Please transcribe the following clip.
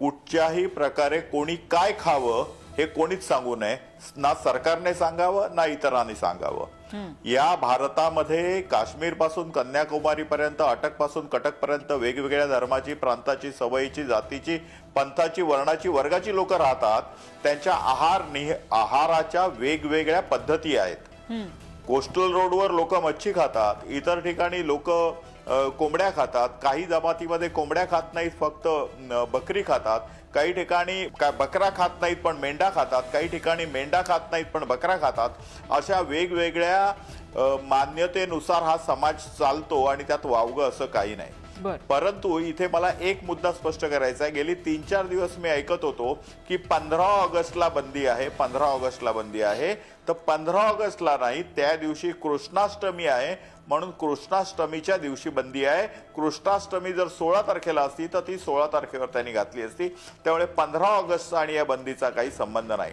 कुठच्याही प्रकारे कोणी काय खावं हे कोणीच सांगू नये, ना सरकारने सांगावं ना इतरांनी सांगावं। या भारतामध्ये काश्मीर पासून कन्याकुमारी पर्यंत, अटक पासून कटक पर्यंत वेगवेगळ्या धर्माची, प्रांताची, सवयीची, जातीची, पंथाची, वर्णाची, वर्गाची लोक राहतात। त्यांच्या आहाराच्या वेगवेगळ्या पद्धती आहेत। कोस्टल रोडवर लोक मच्छी खातात, इतर ठिकाणी लोक कोंबड्या खातात, काही जमातीमध्ये कोंबड्या खात नाहीत, फक्त बकरी खातात, काही ठिकाणी बकरा खात नाहीत पण मेंढा खातात, काही ठिकाणी मेंढा खात नाहीत पण बकरा खातात। अशा वेगवेगळ्या मान्यतेनुसार हा समाज चालतो आणि त्यात वावगं असं काही नाही। परंतु इथे मला एक मुद्दा स्पष्ट करायचा आहे। गेली 3-4 दिवस मी ऐकत होतो की 15 ऑगस्टला बंदी आहे, 15 ऑगस्टला बंदी आहे। तर 15 ऑगस्टला नाही, त्या दिवशी कृष्णाष्टमी आहे, म्हणून कृष्णाष्टमीच्या दिवशी बंदी आहे। कृष्णाष्टमी जर 16 तारखेला असती तर ती 16 तारखेवर त्यांनी घातली असती। त्यामुळे 15 ऑगस्ट आणि या बंदीचा काही संबंध नाही।